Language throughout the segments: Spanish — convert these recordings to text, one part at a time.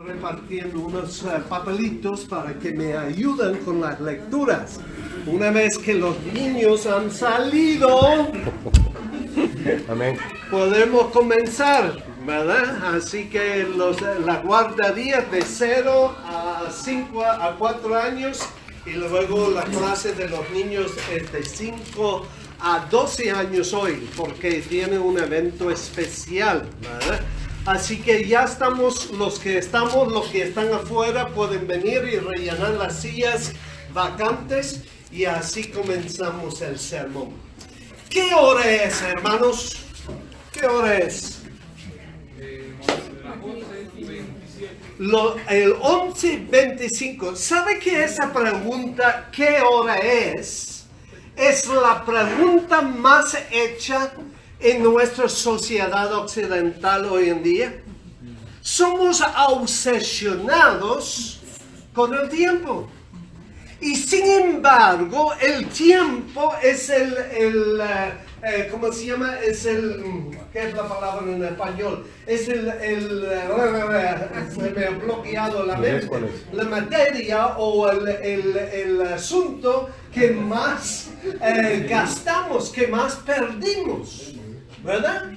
repartiendo unos papelitos para que me ayuden con las lecturas. Una vez que los niños han salido, Amén. podemos comenzar, ¿verdad? Así que la guardería de 0 a 4 años y luego la clase de los niños es de 5 a 12 años hoy, porque tiene un evento especial, ¿verdad? Así que ya estamos, los que están afuera pueden venir y rellenar las sillas vacantes y así comenzamos el sermón. ¿Qué hora es, hermanos? ¿Qué hora es? El 11:25. ¿Sabe que esa pregunta, qué hora es la pregunta más hecha en nuestra sociedad occidental hoy en día? Somos obsesionados con el tiempo. Y sin embargo, el tiempo es ¿cómo se llama? ¿Qué es la palabra en español? Se me ha bloqueado la mente. La materia o el asunto que más gastamos, que más perdimos, ¿verdad?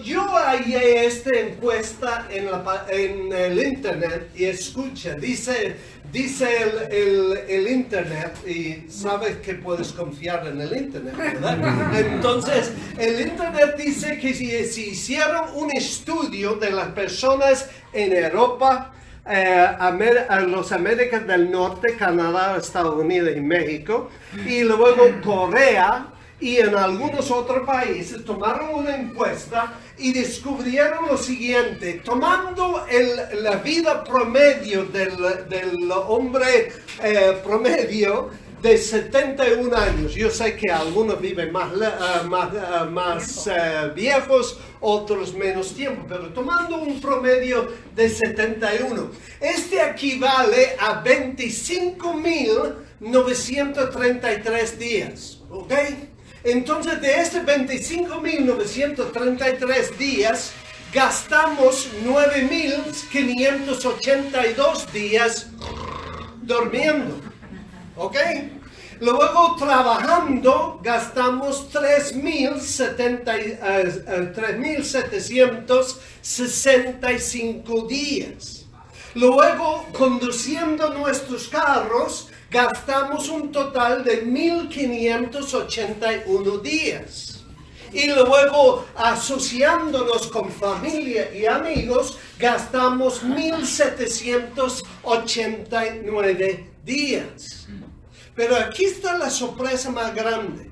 Yo hallé esta encuesta en el internet y escucha, dice el internet, y sabes que puedes confiar en el internet, ¿verdad? Entonces, el internet dice que si hicieron un estudio de las personas en Europa, los Américas del Norte, Canadá, Estados Unidos y México, y luego Corea, y en algunos otros países tomaron una encuesta y descubrieron lo siguiente: tomando la vida promedio del hombre promedio de 71 años. Yo sé que algunos viven más viejos, otros menos tiempo, pero tomando un promedio de 71, este equivale a 25.933 días, ¿ok? Entonces, de estos 25.933 días, gastamos 9.582 días durmiendo, ¿ok? Luego, trabajando, gastamos 3.765 días. Luego, conduciendo nuestros carros, gastamos un total de 1.581 días. Y luego, asociándonos con familia y amigos, gastamos 1.789 días. Pero aquí está la sorpresa más grande.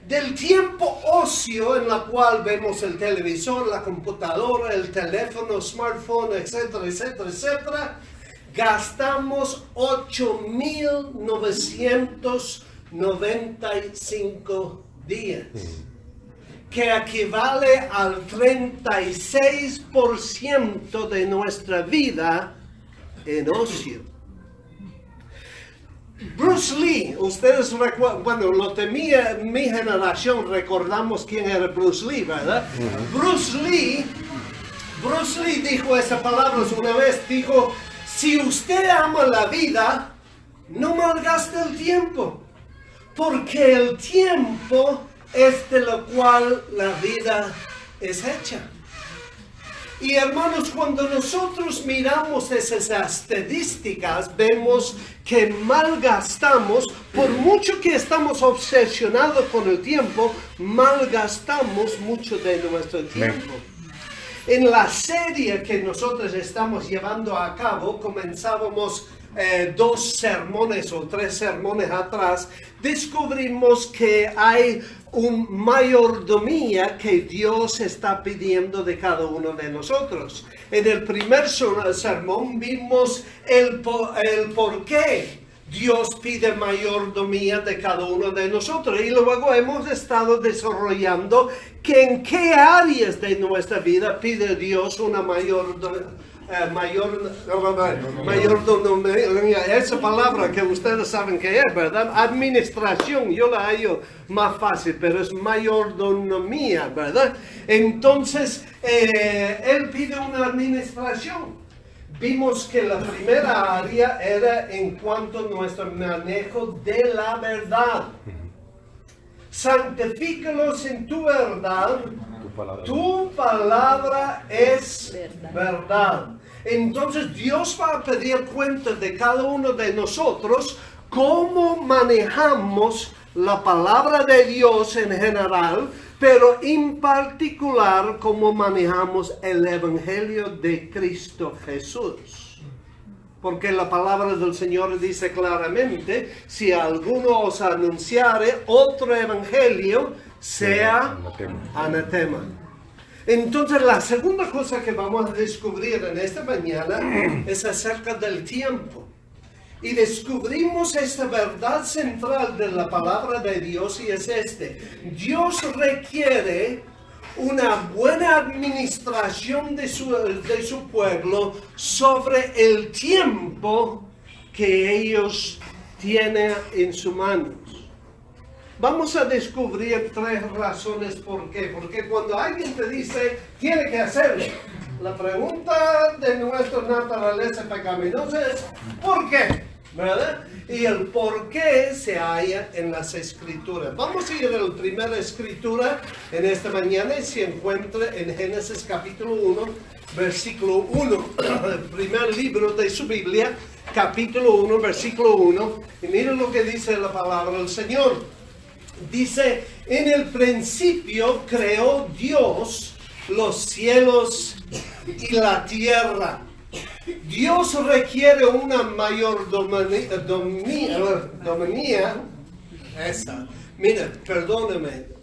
Del tiempo ocio en la cual vemos el televisor, la computadora, el teléfono, smartphone, etcétera, etcétera, etcétera, gastamos 8.995 días, que equivale al 36% de nuestra vida en ocio. Bruce Lee, ustedes recuerdan, bueno, los de mi generación recordamos quién era Bruce Lee, ¿verdad? Bruce Lee dijo esa palabra una vez, dijo: si usted ama la vida, no malgaste el tiempo, porque el tiempo es de lo cual la vida es hecha. Y hermanos, cuando nosotros miramos esas estadísticas, vemos que malgastamos, por mucho que estamos obsesionados con el tiempo, malgastamos mucho de nuestro tiempo. En la serie que nosotros estamos llevando a cabo, comenzábamos 2 sermones o 3 sermones atrás, descubrimos que hay una mayordomía que Dios está pidiendo de cada uno de nosotros. En el primer sermón vimos el por qué Dios pide mayordomía de cada uno de nosotros, y luego hemos estado desarrollando que en qué áreas de nuestra vida pide Dios una mayordomía. Esa palabra que ustedes saben que es, ¿verdad? Administración, yo la hallo más fácil, pero es mayordomía, ¿verdad? Entonces, Él pide una administración. vimos que la primera área era en cuanto a nuestro manejo de la verdad. Santifícalos en tu verdad. Tu palabra es verdad. Entonces Dios va a pedir cuenta de cada uno de nosotros cómo manejamos la palabra de Dios en general, pero en particular cómo manejamos el Evangelio de Cristo Jesús. Porque la palabra del Señor dice claramente, si alguno os anunciare otro evangelio, sea anatema. Entonces la segunda cosa que vamos a descubrir en esta mañana es acerca del tiempo. Y descubrimos esta verdad central de la palabra de Dios y es Dios requiere una buena administración de su pueblo sobre el tiempo que ellos tienen en sus manos. Vamos a descubrir 3 razones por qué. Porque cuando alguien te dice, tiene que hacerlo, la pregunta de nuestra naturaleza pecaminosa es, ¿por qué? ¿Verdad? Y el por qué se halla en las escrituras. Vamos a ir a la primera escritura en esta mañana y se encuentra en Génesis capítulo 1, versículo 1. El primer libro de su Biblia, capítulo 1, versículo 1. Y miren lo que dice la palabra del Señor. Dice, en el principio creó Dios los cielos y la tierra. Dios requiere una mayor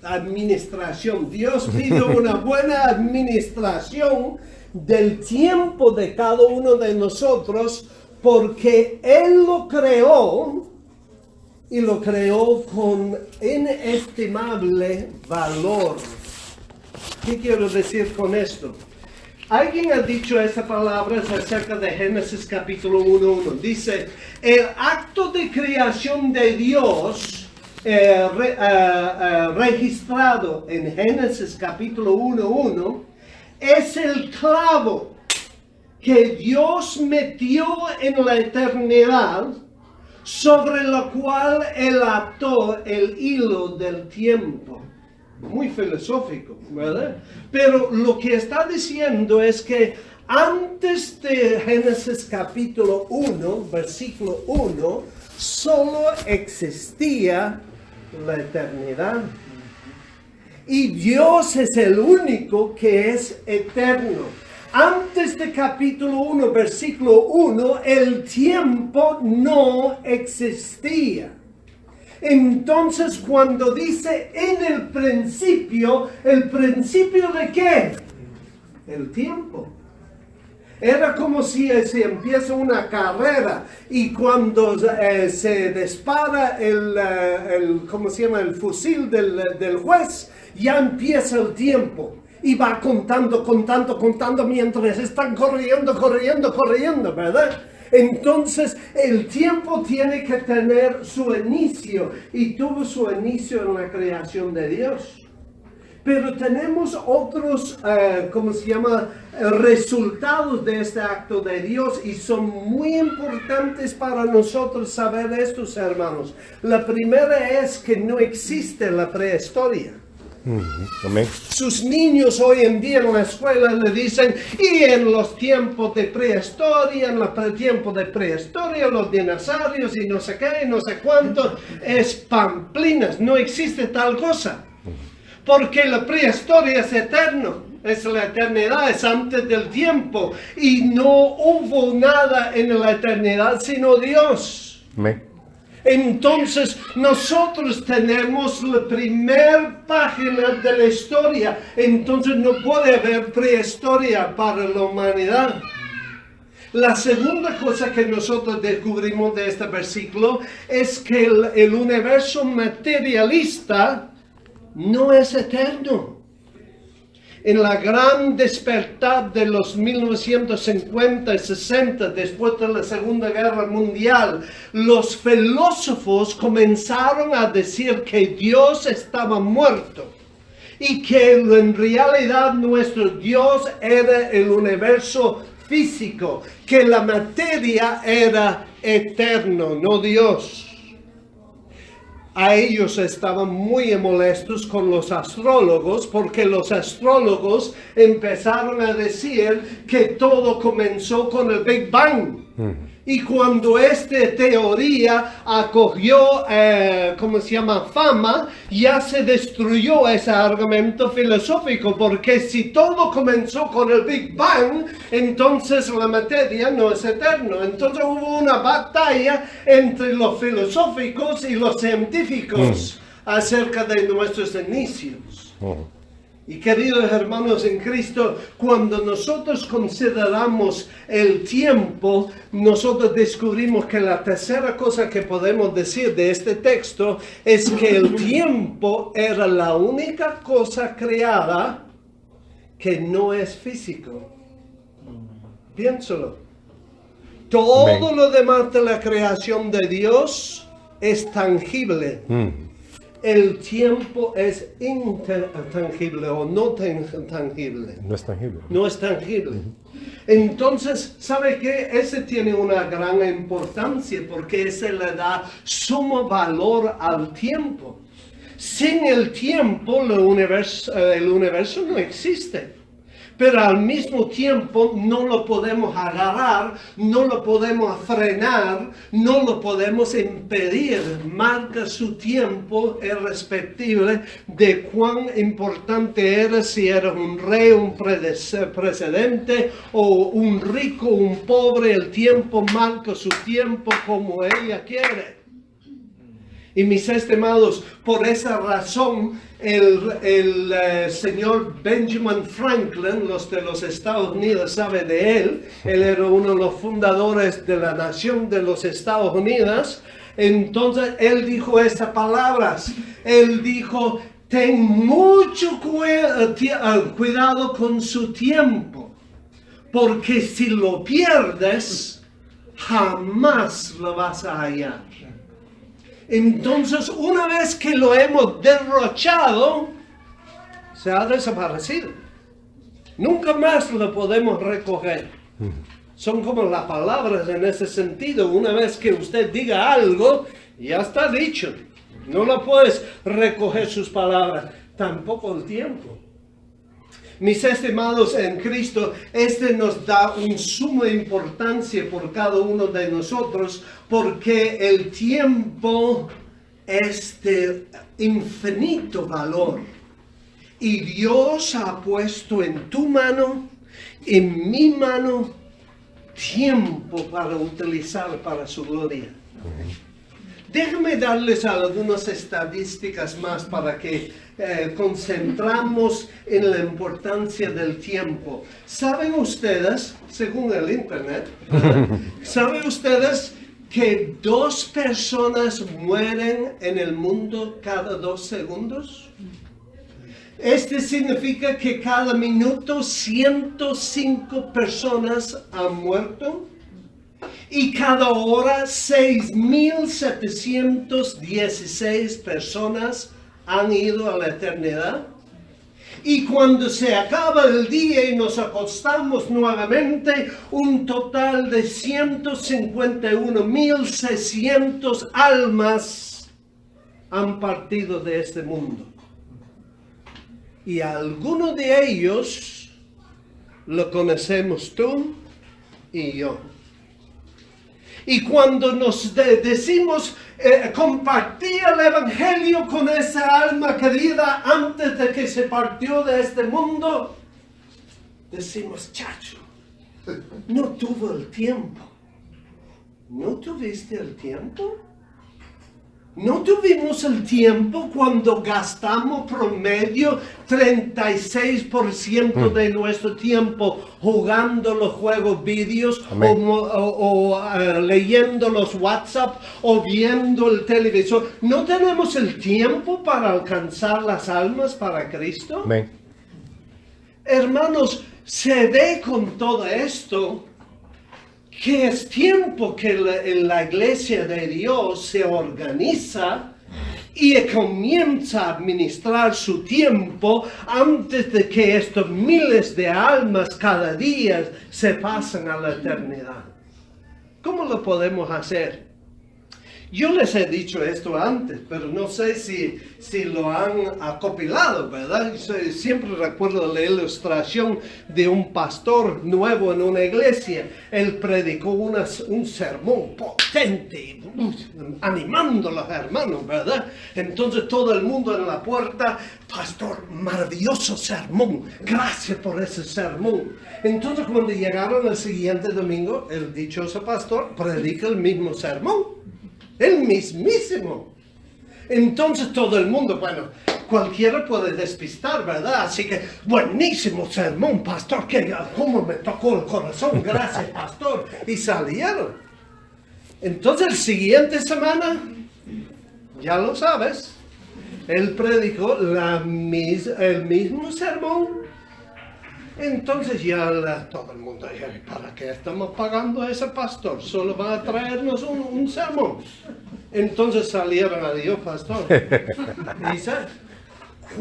administración. Dios pide una buena administración del tiempo de cada uno de nosotros porque Él lo creó y lo creó con inestimable valor. ¿Qué quiero decir con esto? Alguien ha dicho esas palabras acerca de Génesis capítulo 1.1. Dice, el acto de creación de Dios registrado en Génesis capítulo 1.1 es el clavo que Dios metió en la eternidad sobre lo cual Él ató el hilo del tiempo. Muy filosófico, ¿verdad? Pero lo que está diciendo es que antes de Génesis capítulo 1, versículo 1, solo existía la eternidad. Y Dios es el único que es eterno. Antes de capítulo 1, versículo 1, el tiempo no existía. Entonces, cuando dice en el principio de qué? El tiempo. Era como si se empieza una carrera y cuando se dispara ¿cómo se llama? El fusil del juez, ya empieza el tiempo. Y va contando mientras están corriendo, ¿verdad? Entonces, el tiempo tiene que tener su inicio y tuvo su inicio en la creación de Dios. Pero tenemos otros, resultados de este acto de Dios y son muy importantes para nosotros saber estos, hermanos. La primera es que no existe la prehistoria. Amén. Sus niños hoy en día en la escuela le dicen, y en los tiempos de prehistoria, los dinosaurios y no sé qué, no sé cuánto, es pamplinas, no existe tal cosa. Porque la prehistoria es eterno, es la eternidad, es antes del tiempo, y no hubo nada en la eternidad sino Dios. Amén. Entonces nosotros tenemos la primera página de la historia, entonces no puede haber prehistoria para la humanidad. La segunda cosa que nosotros descubrimos de este versículo es que el universo materialista no es eterno. En la gran despertar de los 1950 y 60, después de la Segunda Guerra Mundial, los filósofos comenzaron a decir que Dios estaba muerto y que en realidad nuestro Dios era el universo físico, que la materia era eterno, no Dios. A ellos estaban muy molestos con los astrólogos porque los astrólogos empezaron a decir que todo comenzó con el Big Bang. Y cuando esta teoría acogió, fama, ya se destruyó ese argumento filosófico, porque si todo comenzó con el Big Bang, entonces la materia no es eterna. Entonces hubo una batalla entre los filosóficos y los científicos acerca de nuestros inicios. Y queridos hermanos en Cristo, cuando nosotros consideramos el tiempo, nosotros descubrimos que la tercera cosa que podemos decir de este texto es que el tiempo era la única cosa creada que no es físico. Piénsalo. Todo lo demás de la creación de Dios es tangible. El tiempo es intangible o no tangible. No es tangible. No es tangible. Entonces, ¿sabe qué? Ese tiene una gran importancia porque ese le da sumo valor al tiempo. Sin el tiempo, el universo no existe. Pero al mismo tiempo no lo podemos agarrar, no lo podemos frenar, no lo podemos impedir. Marca su tiempo irrespective de cuán importante era, si era un rey, un precedente o un rico, un pobre. El tiempo marca su tiempo como ella quiere. Y mis estimados, por esa razón, el señor Benjamin Franklin, los de los Estados Unidos saben de él. Él era uno de los fundadores de la nación de los Estados Unidos. Entonces, él dijo estas palabras. Él dijo, ten mucho cuidado con su tiempo, porque si lo pierdes, jamás lo vas a hallar. Entonces, una vez que lo hemos derrochado, se ha desaparecido. Nunca más lo podemos recoger. Son como las palabras en ese sentido. Una vez que usted diga algo, ya está dicho. No lo puedes recoger sus palabras. Tampoco el tiempo. Mis estimados en Cristo, este nos da una suma importancia por cada uno de nosotros, porque el tiempo es de infinito valor. Y Dios ha puesto en tu mano, en mi mano, tiempo para utilizar para su gloria. Déjenme darles algunas estadísticas más para que concentramos en la importancia del tiempo. ¿Saben ustedes, según el internet, saben ustedes que 2 personas mueren en el mundo cada 2 segundos? Esto significa que cada minuto 105 personas han muerto. Y cada hora 6.716 personas han ido a la eternidad. Y cuando se acaba el día y nos acostamos nuevamente, un total de 151.600 almas han partido de este mundo. Y algunos de ellos lo conocemos tú y yo. Y cuando nos decimos compartir el evangelio con esa alma querida antes de que se partió de este mundo, decimos, chacho, no tuvo el tiempo. ¿No tuviste el tiempo? ¿No tuvimos el tiempo cuando gastamos promedio 36% de nuestro tiempo jugando los juegos vídeos o leyendo los WhatsApp o viendo el televisor? ¿No tenemos el tiempo para alcanzar las almas para Cristo? Amén. Hermanos, se ve con todo esto que es tiempo que la iglesia de Dios se organiza y comienza a administrar su tiempo antes de que estos miles de almas cada día se pasen a la eternidad. ¿Cómo lo podemos hacer? Yo les he dicho esto antes, pero no sé si lo han acopilado, ¿verdad? Siempre recuerdo la ilustración de un pastor nuevo en una iglesia. Él predicó un sermón potente, animando a los hermanos, ¿verdad? Entonces todo el mundo en la puerta, pastor, maravilloso sermón, gracias por ese sermón. Entonces cuando llegaron el siguiente domingo, el dichoso pastor predica el mismo sermón. El mismísimo. Entonces todo el mundo, bueno, cualquiera puede despistar, ¿verdad? Así que, buenísimo sermón, pastor, que cómo me tocó el corazón, gracias, pastor. Y salieron. Entonces, la siguiente semana, ya lo sabes, él predicó el mismo sermón. Entonces ya todo el mundo dijo, ¿para qué estamos pagando a ese pastor? Solo va a traernos un sermón. Entonces salieron, adiós pastor. Dice,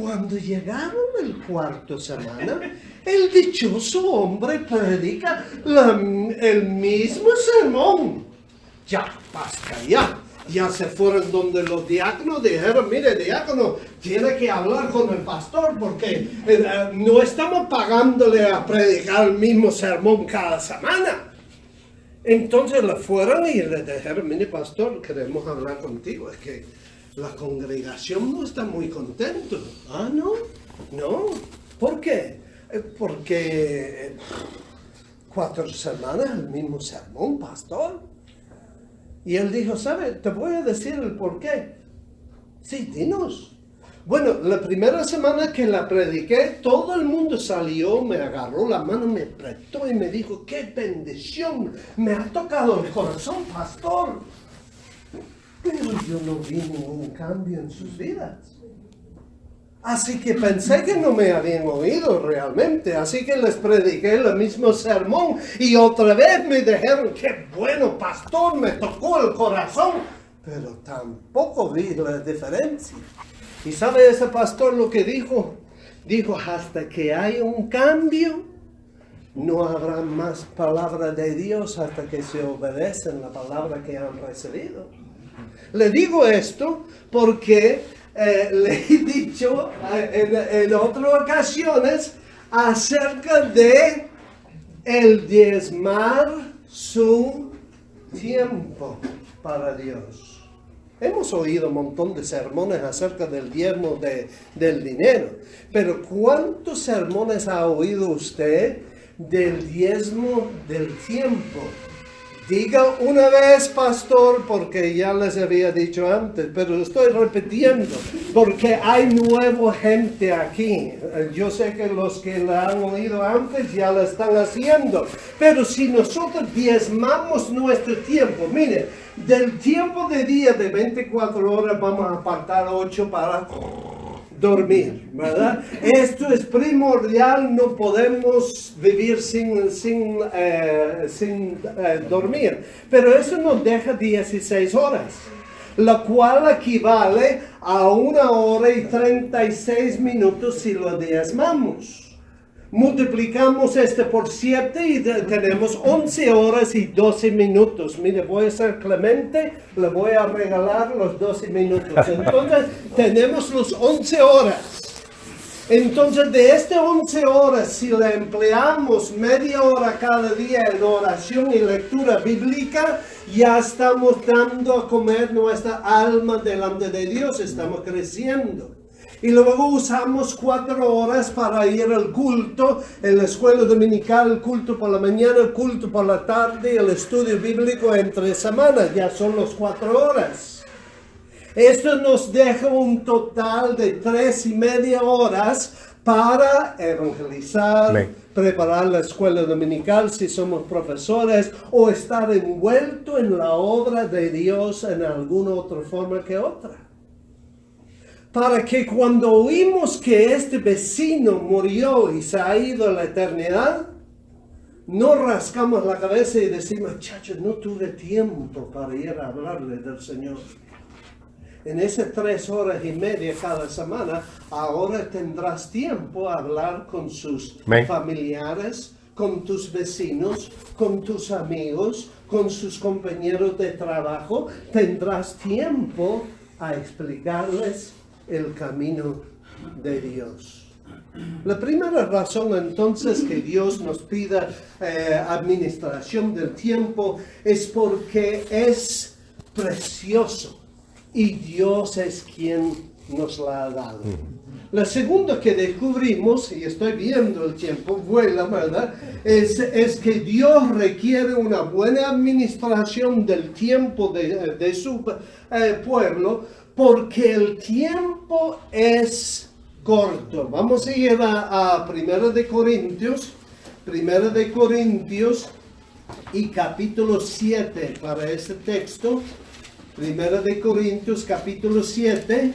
cuando llegaron el cuarto semana, el dichoso hombre predica el mismo sermón. Ya, basta, ya. Ya se fueron donde los diáconos dijeron, mire, diácono, tiene que hablar con el pastor porque no estamos pagándole a predicar el mismo sermón cada semana. Entonces le fueron y le dijeron, mire, pastor, queremos hablar contigo. Es que la congregación no está muy contento. Ah, no, no. ¿Por qué? Porque 4 semanas el mismo sermón, pastor. Y él dijo, ¿sabe? Te voy a decir el por qué. Sí, dinos. Bueno, la primera semana que la prediqué, todo el mundo salió, me agarró la mano, me apretó y me dijo, ¡qué bendición! Me ha tocado el corazón, pastor. Pero yo no vi ningún cambio en sus vidas. Así que pensé que no me habían oído realmente, así que les prediqué el mismo sermón y otra vez me dijeron, qué bueno pastor, me tocó el corazón, pero tampoco vi la diferencia. ¿Y sabe ese pastor lo que dijo? Dijo, hasta que haya un cambio, no habrá más palabra de Dios hasta que se obedecen la palabra que han recibido. Le digo esto porque le he dicho en otras ocasiones acerca de el diezmar su tiempo para Dios. Hemos oído un montón de sermones acerca del diezmo del dinero, pero ¿cuántos sermones ha oído usted del diezmo del tiempo? Diga una vez, pastor, porque ya les había dicho antes, pero lo estoy repitiendo, porque hay nueva gente aquí. Yo sé que los que la han oído antes ya la están haciendo, pero si nosotros diezmamos nuestro tiempo, mire, del tiempo de día de 24 horas vamos a apartar 8 para dormir, ¿verdad? Esto es primordial, no podemos vivir sin dormir, pero eso nos deja 16 horas, lo cual equivale a 1 hora y 36 minutos si lo diezmamos. Multiplicamos por 7 y tenemos 11 horas y 12 minutos. Mire, voy a ser clemente, le voy a regalar los 12 minutos. Entonces, tenemos los 11 horas. Entonces, de estas 11 horas, si le empleamos media hora cada día en oración y lectura bíblica, ya estamos dando a comer nuestra alma delante de Dios, estamos creciendo. Y luego usamos 4 horas para ir al culto, en la escuela dominical, el culto por la mañana, el culto por la tarde, el estudio bíblico entre semanas, ya son las 4 horas. Esto nos deja un total de 3,5 horas para evangelizar, preparar la escuela dominical si somos profesores o estar envuelto en la obra de Dios en alguna otra forma que otra. Para que cuando oímos que este vecino murió y se ha ido a la eternidad, no rascamos la cabeza y decimos, chacho, no tuve tiempo para ir a hablarle del Señor. en esas 3 horas y media cada semana, ahora tendrás tiempo a hablar con sus familiares, con tus vecinos, con tus amigos, con sus compañeros de trabajo. Tendrás tiempo a explicarles el camino de Dios. La primera razón entonces que Dios nos pida administración del tiempo es porque es precioso y Dios es quien nos la ha dado. La segunda que descubrimos, y estoy viendo el tiempo, vuela, ¿verdad? Es que Dios requiere una buena administración del tiempo de su pueblo, porque el tiempo es corto. Vamos a ir a 1 de Corintios y capítulo 7 para este texto. 1 de Corintios capítulo 7.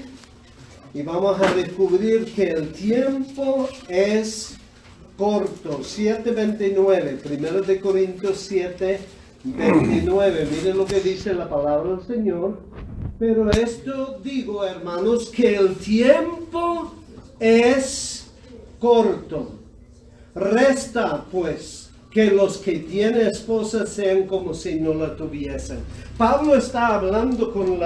Y vamos a descubrir que el tiempo es corto. 7:29. 1 de Corintios 7:29. Miren lo que dice la palabra del Señor. Pero esto digo, hermanos, que el tiempo es corto. Resta, pues, que los que tienen esposa sean como si no la tuviesen. Pablo está hablando con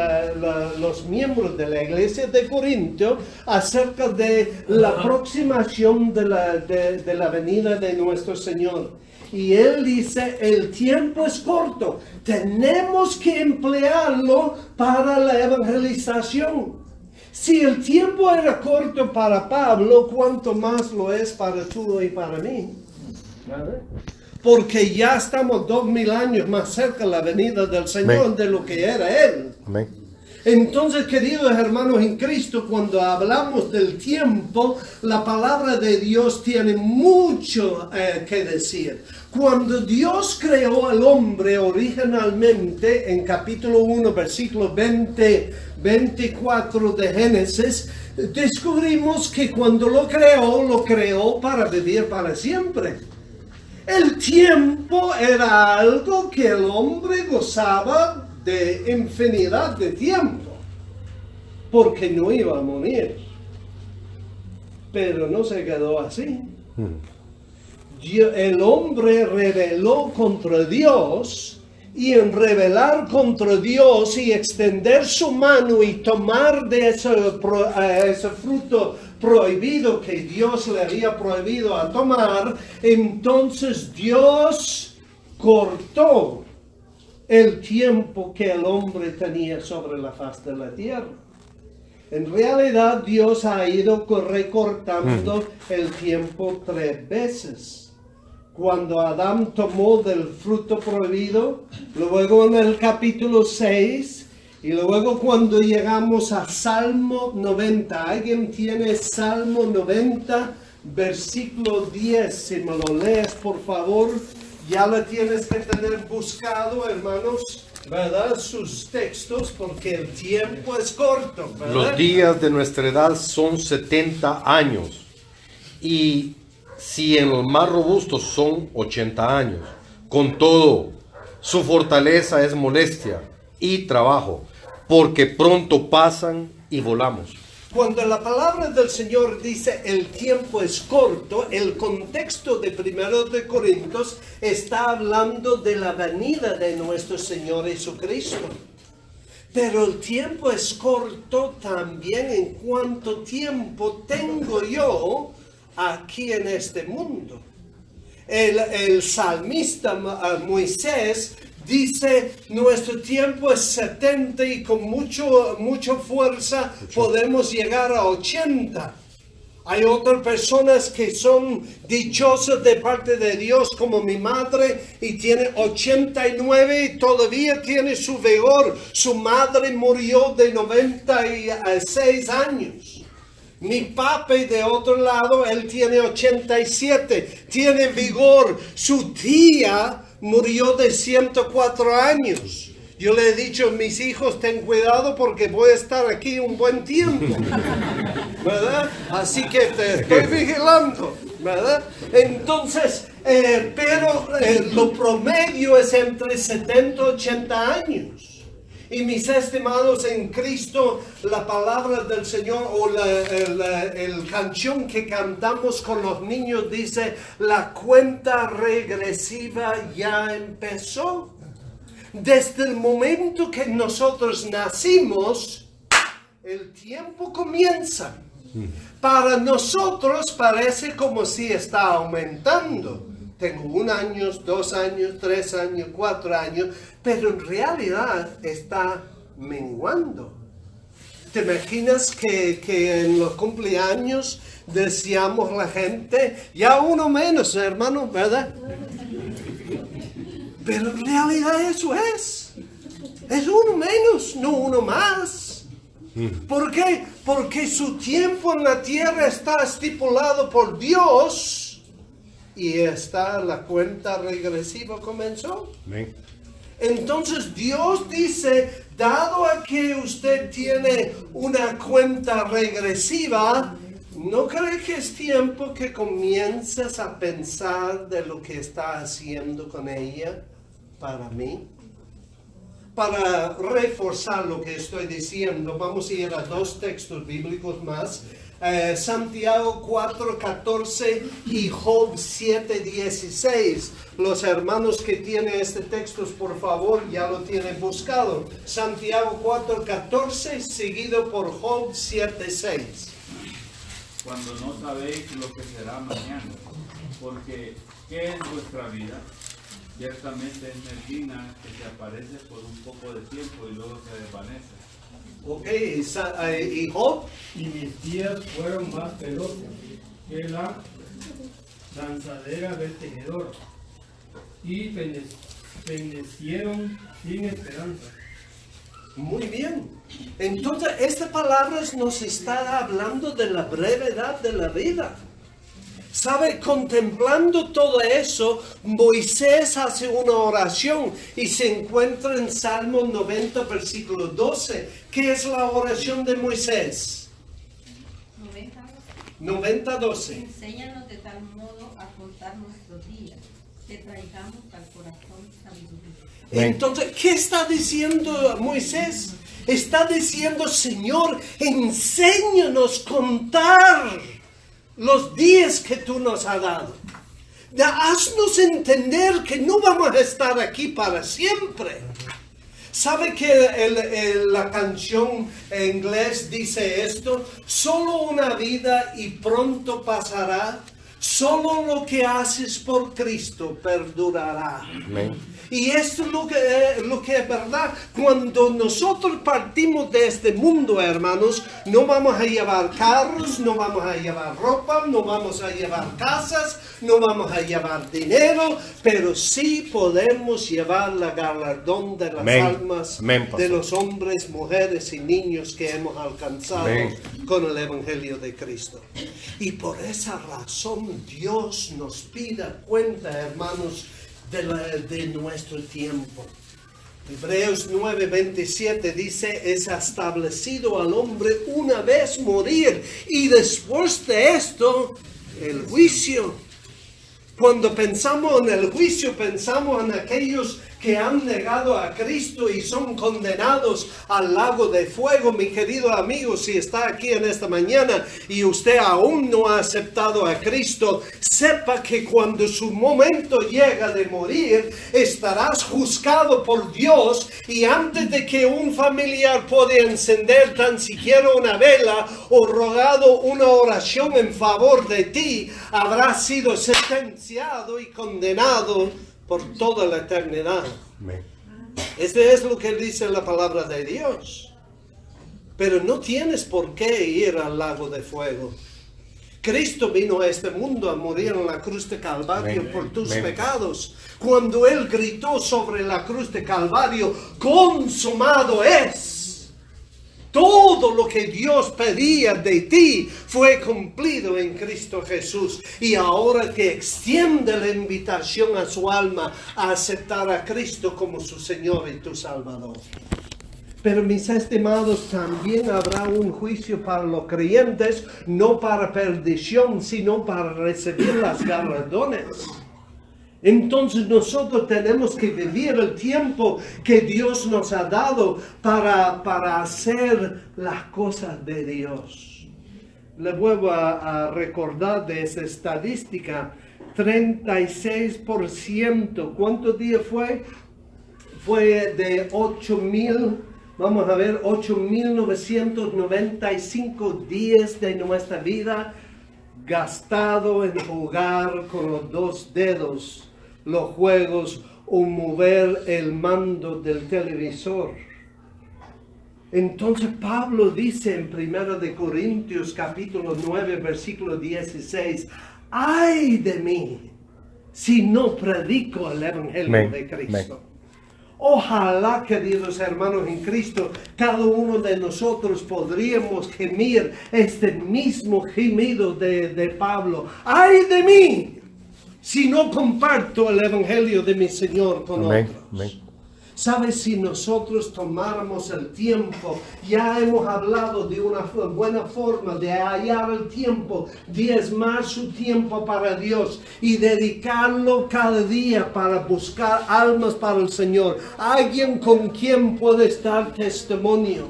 los miembros de la iglesia de Corintio acerca de la aproximación de la venida de nuestro Señor. Y él dice, el tiempo es corto, tenemos que emplearlo para la evangelización. Si el tiempo era corto para Pablo, ¿cuánto más lo es para tú y para mí? ¿Vale? Porque ya estamos 2000 años más cerca de la venida del Señor. Amén. De lo que era Él. Amén. Entonces, queridos hermanos en Cristo, cuando hablamos del tiempo, la palabra de Dios tiene mucho que decir. Cuando Dios creó al hombre originalmente, en capítulo 1, versículo 24 de Génesis, descubrimos que cuando lo creó para vivir para siempre. El tiempo era algo que el hombre gozaba de infinidad de tiempo, porque no iba a morir. Pero no se quedó así. El hombre rebeló contra Dios, y en rebelar contra Dios y extender su mano y tomar de ese fruto prohibido que Dios le había prohibido a tomar, entonces Dios cortó el tiempo que el hombre tenía sobre la faz de la tierra. En realidad Dios ha ido recortando el tiempo 3 veces. Cuando Adán tomó del fruto prohibido, luego en el capítulo 6, y luego cuando llegamos a Salmo 90. ¿Alguien tiene Salmo 90, versículo 10? Si me lo lees, por favor. Ya lo tienes que tener buscado, hermanos, ¿verdad? Sus textos, porque el tiempo es corto, ¿verdad? Los días de nuestra edad son 70 años. Y si en los más robustos son 80 años. Con todo, su fortaleza es molestia y trabajo, porque pronto pasan y volamos. Cuando la palabra del Señor dice el tiempo es corto, el contexto de 1 de Corintios está hablando de la venida de nuestro Señor Jesucristo. Pero el tiempo es corto también en cuánto tiempo tengo yo aquí en este mundo. El salmista Moisés dice, nuestro tiempo es 70 y con mucha fuerza podemos llegar a 80. Hay otras personas que son dichosas de parte de Dios, como mi madre, y tiene 89 y todavía tiene su vigor. Su madre murió de 96 años. Mi papi, de otro lado, él tiene 87, tiene vigor. Su tía murió de 104 años. Yo le he dicho a mis hijos, ten cuidado porque voy a estar aquí un buen tiempo, ¿verdad? Así que te estoy vigilando, ¿verdad? Entonces, pero lo promedio es entre 70 y 80 años. Y mis estimados en Cristo, la palabra del Señor o el canción que cantamos con los niños dice, la cuenta regresiva ya empezó. Desde el momento que nosotros nacimos, el tiempo comienza. Para nosotros parece como si está aumentando. Tengo 1 año, 2 años, 3 años, 4 años, pero en realidad está menguando. ¿Te imaginas que en los cumpleaños deseamos la gente, ya uno menos, hermano, ¿verdad? Pero en realidad eso es uno menos, no uno más. ¿Por qué? Porque su tiempo en la tierra está estipulado por Dios. Y la cuenta regresiva comenzó. Amén. Entonces Dios dice, dado a que usted tiene una cuenta regresiva, ¿no cree que es tiempo que comiences a pensar de lo que está haciendo con ella para mí? Para reforzar lo que estoy diciendo, vamos a ir a 2 textos bíblicos más. Santiago 4:14 y Job 7:16. Los hermanos que tienen este texto, por favor, ya lo tienen buscado. Santiago 4:14 seguido por Job 7:6. Cuando no sabéis lo que será mañana, porque ¿qué es vuestra vida? Ciertamente es neblina que se aparece por un poco de tiempo y luego se desvanece. Ok, y Job. Y mis días fueron más veloces que la lanzadera del tejedor, y fenecieron sin esperanza. Muy bien. Entonces, esta palabra nos está hablando de la brevedad de la vida. ¿Sabe? Contemplando todo eso, Moisés hace una oración y se encuentra en Salmo 90, versículo 12. ¿Qué es la oración de Moisés? 90:12. Enséñanos de tal modo a contar nuestros días, que traigamos al corazón sabiduría. Entonces, ¿qué está diciendo Moisés? Está diciendo, Señor, enséñanos contar los días que tú nos has dado. Haznos entender que no vamos a estar aquí para siempre. ¿Sabe que la canción en inglés dice esto? Solo una vida y pronto pasará. Solo lo que haces por Cristo perdurará. Amén. Y esto es lo que es verdad. Cuando nosotros partimos de este mundo, hermanos, no vamos a llevar carros, no vamos a llevar ropa, no vamos a llevar casas, no vamos a llevar dinero, pero sí podemos llevar la galardón de las Amén. almas Amén, de pastor. los hombres, mujeres y niños que hemos alcanzado Amén. con el Evangelio de Cristo. Y por esa razón Dios nos pida cuenta, hermanos, de nuestro tiempo. Hebreos 9:27 dice, es establecido al hombre una vez morir y después de esto el juicio. Cuando pensamos en el juicio, pensamos en aquellos que han negado a Cristo y son condenados al lago de fuego. Mi querido amigo, si está aquí en esta mañana y usted aún no ha aceptado a Cristo, sepa que cuando su momento llega de morir, estarás juzgado por Dios, y antes de que un familiar pueda encender tan siquiera una vela o rogado una oración en favor de ti, habrá sido sentenciado y condenado por toda la eternidad. Amén. Este es lo que dice la palabra de Dios. Pero no tienes por qué ir al lago de fuego. Cristo vino a este mundo a morir en la cruz de Calvario Amén. por tus Amén. pecados. Cuando Él gritó sobre la cruz de Calvario, consumado es. Todo lo que Dios pedía de ti fue cumplido en Cristo Jesús. Y ahora te extiende la invitación a su alma a aceptar a Cristo como su Señor y tu Salvador. Pero mis estimados, también habrá un juicio para los creyentes, no para perdición, sino para recibir las galardones. Entonces nosotros tenemos que vivir el tiempo que Dios nos ha dado para hacer las cosas de Dios. Le vuelvo a recordar de esa estadística, 36%. ¿Cuántos días fue? Fue de 8,000, vamos a ver, 8,995 días de nuestra vida gastado en jugar con los 2 dedos los juegos o mover el mando del televisor. Entonces Pablo dice en 1 de Corintios capítulo 9 versículo 16, ¡ay de mí si no predico el evangelio de Cristo! Ojalá, queridos hermanos en Cristo, cada uno de nosotros podríamos gemir este mismo gemido de Pablo. ¡Ay de mí si no comparto el evangelio de mi Señor con otros! ¿Sabes? Si nosotros tomáramos el tiempo, ya hemos hablado de una buena forma de hallar el tiempo, diezmar su tiempo para Dios y dedicarlo cada día para buscar almas para el Señor. Alguien con quien puedes dar testimonio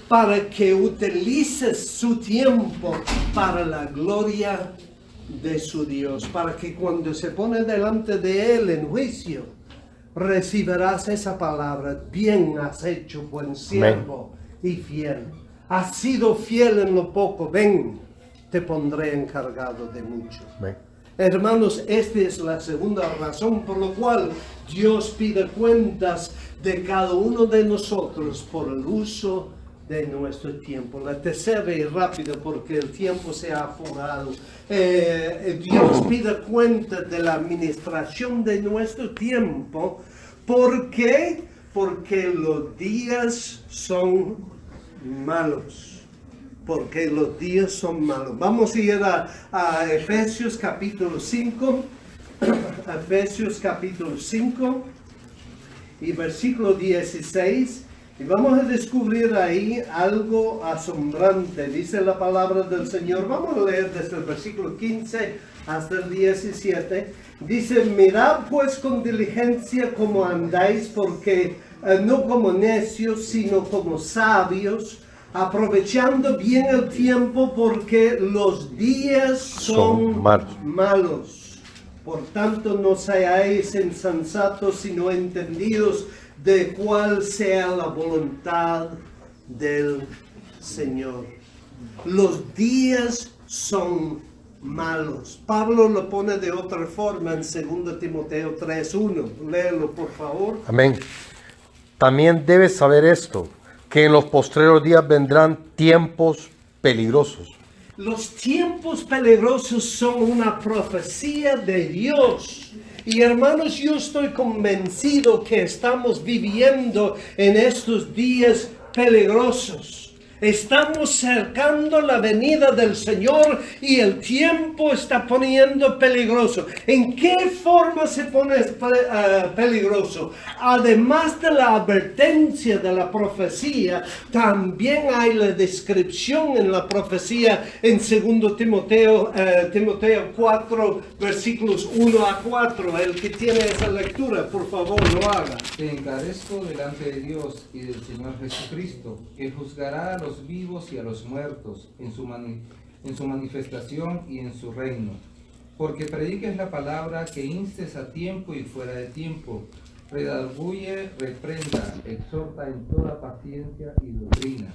para que utilices su tiempo para la gloria de su Dios, para que cuando se pone delante de Él en juicio, recibirás esa palabra: bien has hecho, buen siervo y fiel. Has sido fiel en lo poco, ven, te pondré encargado de mucho. Hermanos, esta es la segunda razón por la cual Dios pide cuentas de cada uno de nosotros por el uso de nuestro tiempo. La tercera, y rápido porque el tiempo se ha fugado, Dios pide cuenta de la administración de nuestro tiempo. ¿Por qué? Porque los días son malos. Porque los días son malos. Vamos a ir a Efesios capítulo 5. Efesios capítulo 5 y versículo 16. Y vamos a descubrir ahí algo asombrante. Dice la palabra del Señor. Vamos a leer desde el versículo 15 hasta el 17. Dice: mirad pues con diligencia cómo andáis, porque no como necios, sino como sabios, aprovechando bien el tiempo, porque los días son malos. Por tanto, no seáis insensatos, sino entendidos de cuál sea la voluntad del Señor. Los días son malos. Pablo lo pone de otra forma en 2 Timoteo 3:1. Léelo, por favor. Amén. También debes saber esto, que en los postreros días vendrán tiempos peligrosos. Los tiempos peligrosos son una profecía de Dios. Y hermanos, yo estoy convencido que estamos viviendo en estos días peligrosos. Estamos cercando la venida del Señor y el tiempo está poniendo peligroso. ¿En qué forma se pone peligroso? Además de la advertencia de la profecía, también hay la descripción en la profecía en 2 Timoteo 4, versículos 1 a 4. El que tiene esa lectura, por favor, lo haga. Te encarezco delante de Dios y del Señor Jesucristo, que juzgará a los vivos y a los muertos en su manifestación y en su reino. Porque prediques la palabra, que instes a tiempo y fuera de tiempo, redarguye, reprenda, exhorta en toda paciencia y doctrina.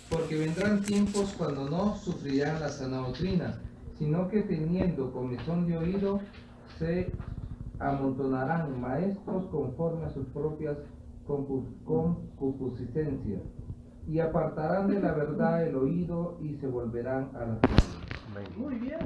Porque vendrán tiempos cuando no sufrirán la sana doctrina, sino que teniendo comezón de oído, se amontonarán maestros conforme a sus propias concupiscencias, y apartarán de la verdad el oído y se volverán a las cosas. Muy bien.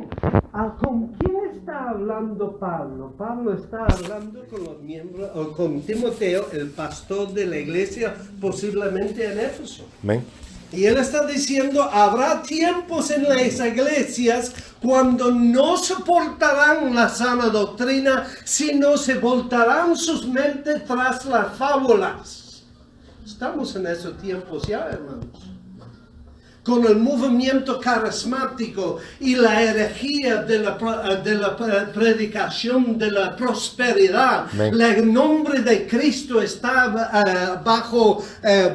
¿Con quién está hablando Pablo? Pablo está hablando con los miembros, o con Timoteo, el pastor de la iglesia, posiblemente en Éfeso. Amén. Y él está diciendo: habrá tiempos en las iglesias cuando no soportarán la sana doctrina, sino se voltarán sus mentes tras las fábulas. Estamos en esos tiempos ya, hermanos. con el movimiento carismático y la herejía de la predicación de la prosperidad. Amén. El nombre de Cristo está bajo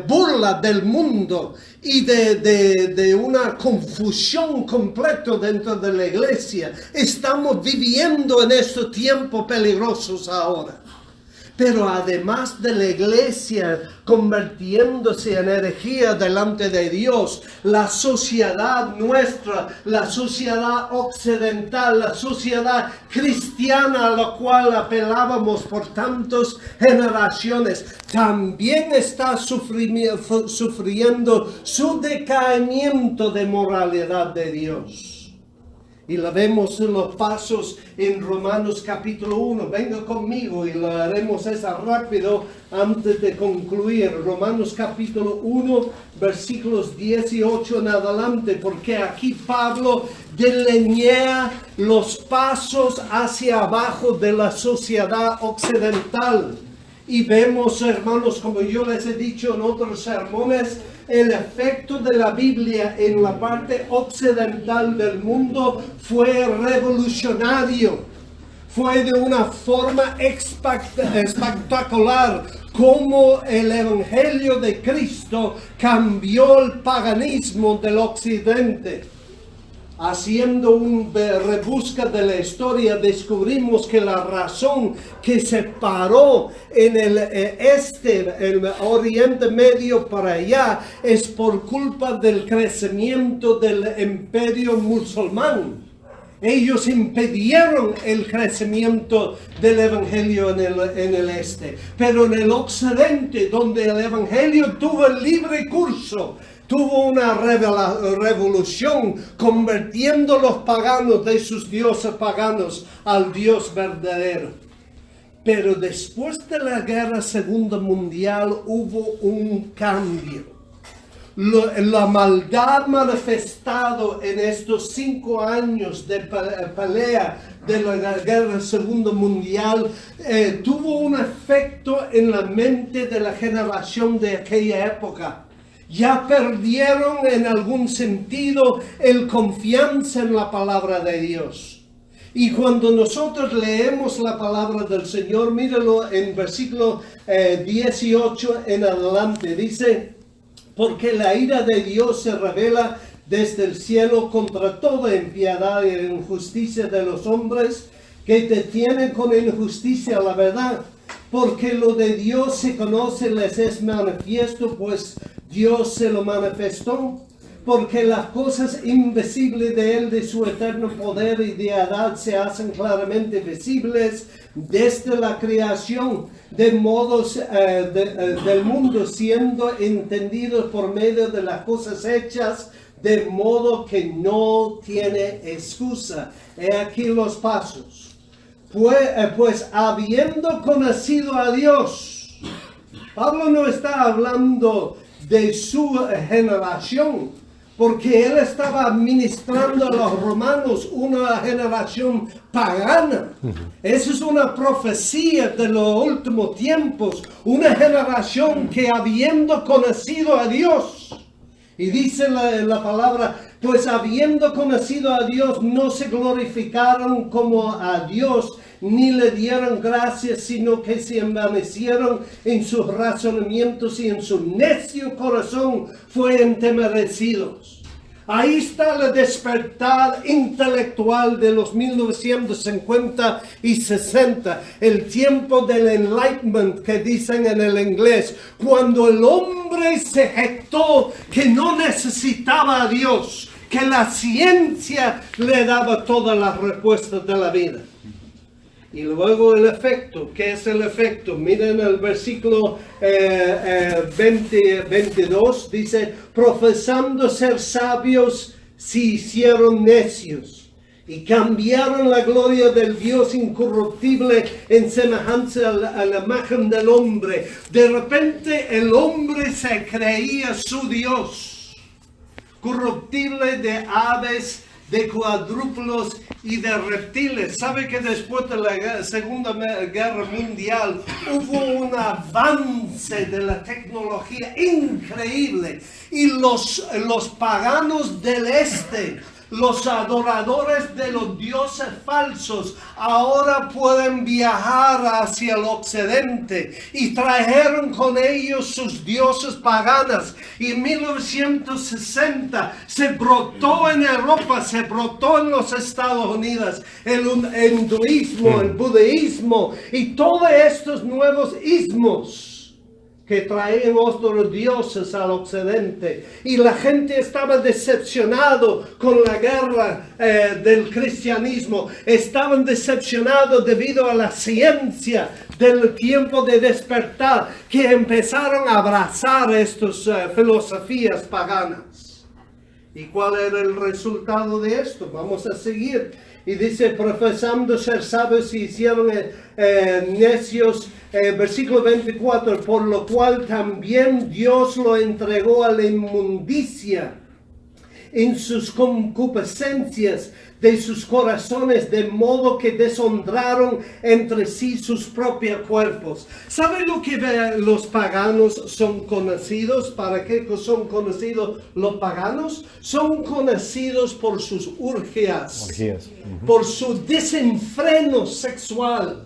burla del mundo y de una confusión completa dentro de la iglesia. Estamos viviendo en estos tiempos peligrosos ahora. Pero además de la iglesia convirtiéndose en herejía delante de Dios, la sociedad nuestra, la sociedad occidental, la sociedad cristiana a la cual apelábamos por tantas generaciones, también está sufriendo su decaimiento de moralidad de Dios. Y la vemos en los pasos en Romanos capítulo 1. Venga conmigo y lo haremos esa rápido antes de concluir. Romanos capítulo 1, versículos 18 en adelante, porque aquí Pablo delinea los pasos hacia abajo de la sociedad occidental. Y vemos, hermanos, como yo les he dicho en otros sermones, el efecto de la Biblia en la parte occidental del mundo fue revolucionario. Fue de una forma espectacular como el Evangelio de Cristo cambió el paganismo del occidente. Haciendo un rebusca de la historia, descubrimos que la razón que se paró en el el Oriente Medio para allá, es por culpa del crecimiento del imperio musulmán. Ellos impidieron el crecimiento del evangelio en el este. Pero en el occidente, donde el evangelio tuvo el libre curso, tuvo una revolución, convirtiendo los paganos de sus dioses paganos al Dios verdadero. Pero después de la Segunda Guerra Mundial hubo un cambio. La maldad manifestado en estos 5 años de pelea de la Segunda Guerra Mundial tuvo un efecto en la mente de la generación de aquella época. Ya perdieron en algún sentido el confianza en la palabra de Dios. Y cuando nosotros leemos la palabra del Señor, míralo en versículo 18 en adelante, dice: porque la ira de Dios se revela desde el cielo contra toda impiedad e injusticia de los hombres que detienen con injusticia la verdad. Porque lo de Dios se conoce, les es manifiesto, pues Dios se lo manifestó. Porque las cosas invisibles de Él, de su eterno poder y deidad, se hacen claramente visibles desde la creación, de modos del mundo, siendo entendidos por medio de las cosas hechas, de modo que no tiene excusa. He aquí los pasos. Pues habiendo conocido a Dios, Pablo no está hablando de su generación, porque él estaba administrando a los romanos, una generación pagana. Esa es una profecía de los últimos tiempos, una generación que habiendo conocido a Dios, y dice la palabra, pues habiendo conocido a Dios, no se glorificaron como a Dios, ni le dieron gracias, sino que se envanecieron en sus razonamientos y en su necio corazón fue entenebrecidos. Ahí está el despertar intelectual de los 1950 y 60, el tiempo del Enlightenment que dicen en el inglés, cuando el hombre se jactó que no necesitaba a Dios, que la ciencia le daba todas las respuestas de la vida. Y luego el efecto, ¿qué es el efecto? Miren el versículo 22, dice, profesando ser sabios, se hicieron necios y cambiaron la gloria del Dios incorruptible en semejanza a la imagen del hombre. De repente el hombre se creía su Dios, corruptible de aves, de cuadrúpedos y de reptiles. ¿Sabe que después de la Segunda Guerra Mundial hubo un avance avance de la tecnología increíble. Y los paganos del este, los adoradores de los dioses falsos, ahora pueden viajar hacia el occidente y trajeron con ellos sus dioses paganas. Y en 1960 se brotó en Europa, se brotó en los Estados Unidos el hinduismo, el budismo y todos estos nuevos ismos que traían otros dioses al occidente. Y la gente estaba decepcionado con la guerra del cristianismo. Estaban decepcionados debido a la ciencia del tiempo de despertar, que empezaron a abrazar estas filosofías paganas. ¿Y cuál era el resultado de esto? Vamos a seguir. Y dice, profesando ser sabios, se hicieron necios. Versículo 24, por lo cual también Dios lo entregó a la inmundicia en sus concupiscencias de sus corazones, de modo que deshonraron entre sí sus propios cuerpos. ¿Sabe lo que los paganos son conocidos? ¿Para qué son conocidos los paganos? Son conocidos por sus orgías. Por su desenfreno sexual.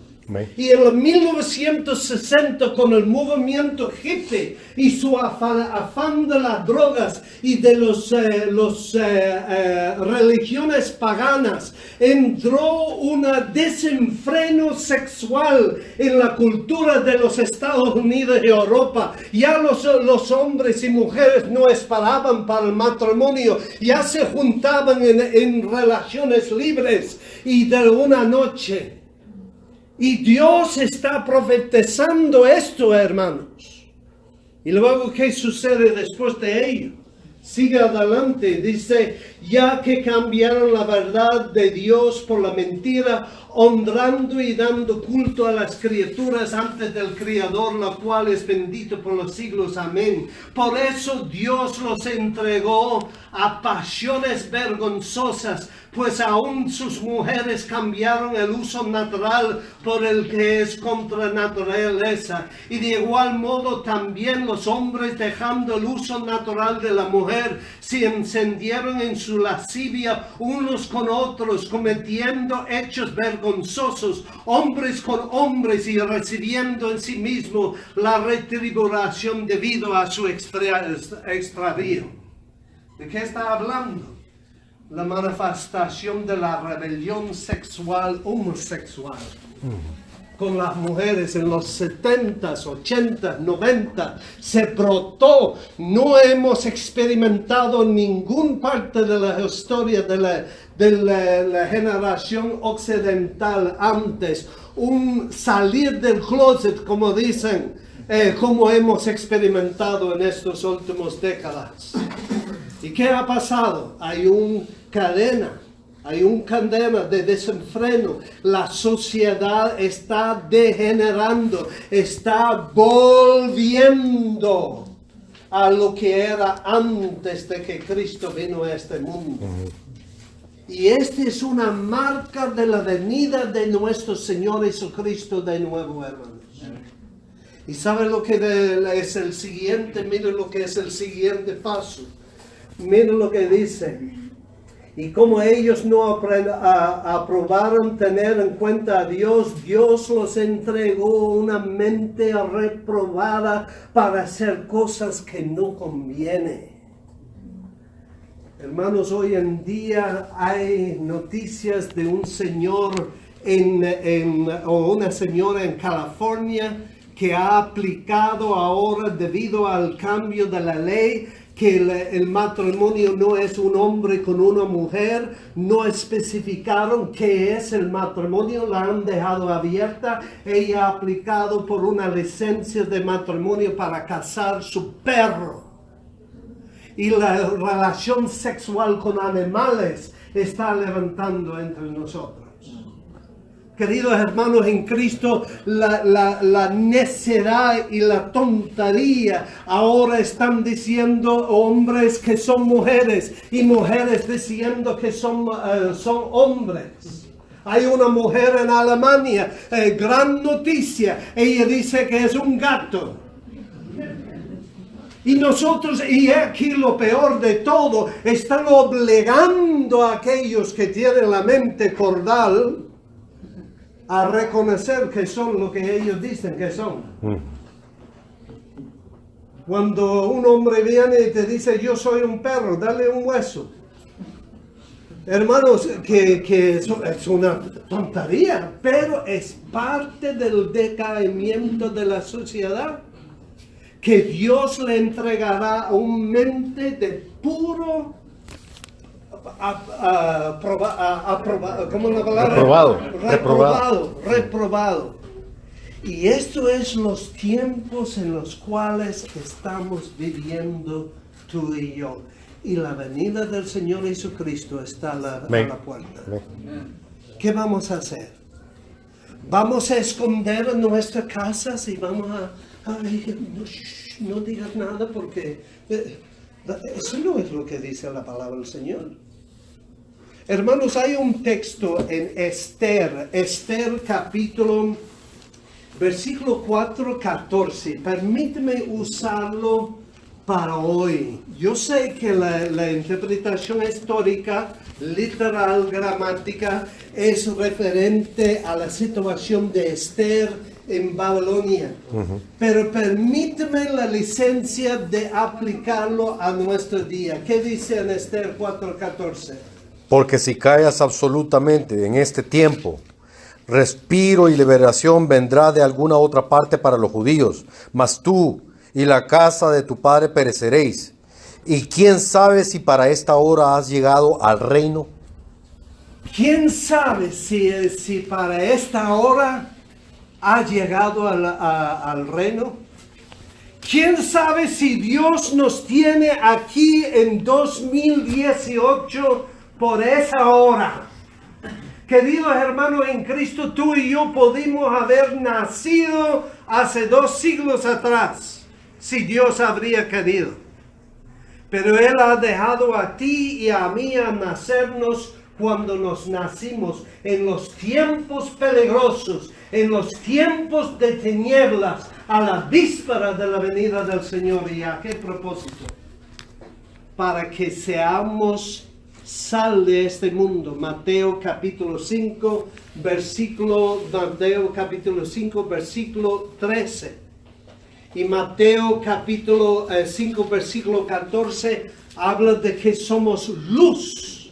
Y en 1960, con el movimiento hippie y su afán de las drogas y de las religiones paganas, entró un desenfreno sexual en la cultura de los Estados Unidos y Europa. Ya los hombres y mujeres no esperaban para el matrimonio, ya se juntaban en relaciones libres y de una noche. Y Dios está profetizando esto, hermanos. Y luego, ¿qué sucede después de ello? Sigue adelante, dice, ya que cambiaron la verdad de Dios por la mentira, honrando y dando culto a las criaturas antes del Creador, la cual es bendito por los siglos. Amén. Por eso Dios los entregó a pasiones vergonzosas, pues aún sus mujeres cambiaron el uso natural por el que es contra naturaleza. Y de igual modo también los hombres, dejando el uso natural de la mujer, se encendieron en su lascivia unos con otros, cometiendo hechos vergonzosos, hombres con hombres, y recibiendo en sí mismo la retribución debido a su extravío. ¿De qué está hablando? La manifestación de la rebelión sexual homosexual con las mujeres en los 70s, 80s, 90s se brotó. No hemos experimentado en ninguna parte de la historia de la generación occidental antes un salir del closet, como dicen, como hemos experimentado en estas últimas décadas. ¿Y qué ha pasado? Hay una cadena de desenfreno. La sociedad está degenerando, está volviendo a lo que era antes de que Cristo vino a este mundo. Y esta es una marca de la venida de nuestro Señor Jesucristo de nuevo, hermanos. ¿Y sabe lo que es el siguiente? Miren lo que es el siguiente paso. Miren lo que dice. Y como ellos no aprobaron tener en cuenta a Dios, Dios los entregó una mente reprobada para hacer cosas que no convienen. Hermanos, hoy en día hay noticias de un señor o una señora en California que ha aplicado ahora, debido al cambio de la ley, que el matrimonio no es un hombre con una mujer. No especificaron qué es el matrimonio, la han dejado abierta. Ella ha aplicado por una licencia de matrimonio para casar su perro. Y la relación sexual con animales está levantando entre nosotros. Queridos hermanos en Cristo, la necedad y la tontería ahora están diciendo hombres que son mujeres y mujeres diciendo que son hombres. Hay una mujer en Alemania, gran noticia, ella dice que es un gato. Y nosotros, y aquí lo peor de todo, están obligando a aquellos que tienen la mente cordal a reconocer que son lo que ellos dicen que son. Cuando un hombre viene y te dice, yo soy un perro, dale un hueso. Hermanos, que es una tontería, pero es parte del decaimiento de la sociedad. Que Dios le entregará un mente de puro ¿cómo es la palabra? Reprobado. Y esto es los tiempos en los cuales estamos viviendo tú y yo. Y la venida del Señor Jesucristo está a la puerta. ¿Qué vamos a hacer? ¿Vamos a esconder en nuestras casas y vamos a... Ay, no digas nada porque eso no es lo que dice la palabra del Señor. Hermanos, hay un texto en Esther capítulo, versículo 4-14. Permíteme usarlo para hoy. Yo sé que la interpretación histórica, literal, gramática, es referente a la situación de Esther en Babilonia. Pero permíteme la licencia de aplicarlo a nuestro día. ¿Qué dice en Esther 4:14? Porque si callas absolutamente en este tiempo, respiro y liberación vendrá de alguna otra parte para los judíos, mas tú y la casa de tu padre pereceréis. ¿Y quién sabe si para esta hora has llegado al reino? ¿Quién sabe si para esta hora ha llegado al reino? ¿Quién sabe si Dios nos tiene aquí en 2018 por esa hora? Queridos hermanos en Cristo, tú y yo pudimos haber nacido hace 2 siglos atrás, si Dios habría querido. Pero Él ha dejado a ti y a mí a nacernos cuando nos nacimos en los tiempos peligrosos, en los tiempos de tinieblas, a la víspera de la venida del Señor. ¿Y a qué propósito? Para que seamos sal de este mundo. Mateo capítulo 5, versículo 13. Y Mateo capítulo 5, versículo 14, habla de que somos luz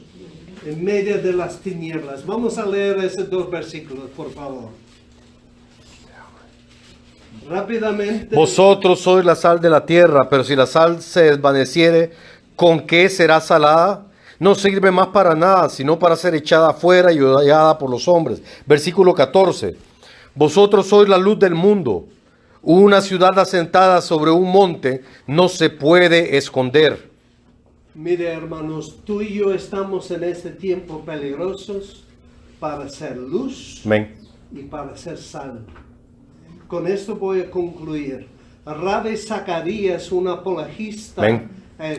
en medio de las tinieblas. Vamos a leer esos 2 versículos, por favor. Rápidamente. Vosotros sois la sal de la tierra, pero si la sal se desvaneciere, ¿con qué será salada? No sirve más para nada, sino para ser echada afuera y hollada por los hombres. Versículo 14. Vosotros sois la luz del mundo. Una ciudad asentada sobre un monte no se puede esconder. Mire, hermanos, tú y yo estamos en este tiempo peligrosos para ser luz. Amén. Y para ser sal. Con esto voy a concluir. Ravi Zacarías, un apologista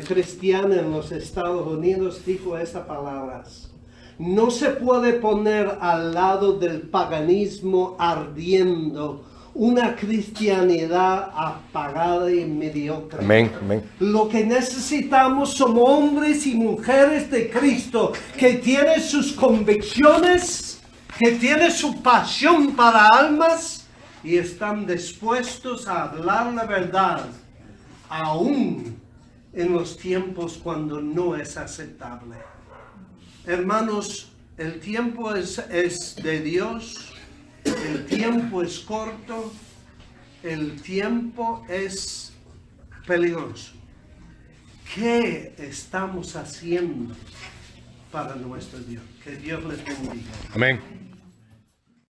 cristiano en los Estados Unidos, dijo estas palabras: no se puede poner al lado del paganismo ardiendo una cristianidad apagada y mediocre. Amén, amén. Lo que necesitamos son hombres y mujeres de Cristo que tienen sus convicciones, que tienen su pasión para almas y están dispuestos a hablar la verdad, aún en los tiempos cuando no es aceptable. Hermanos, el tiempo es de Dios. El tiempo es corto, el tiempo es peligroso. ¿Qué estamos haciendo para nuestro Dios? Que Dios les bendiga. Amén.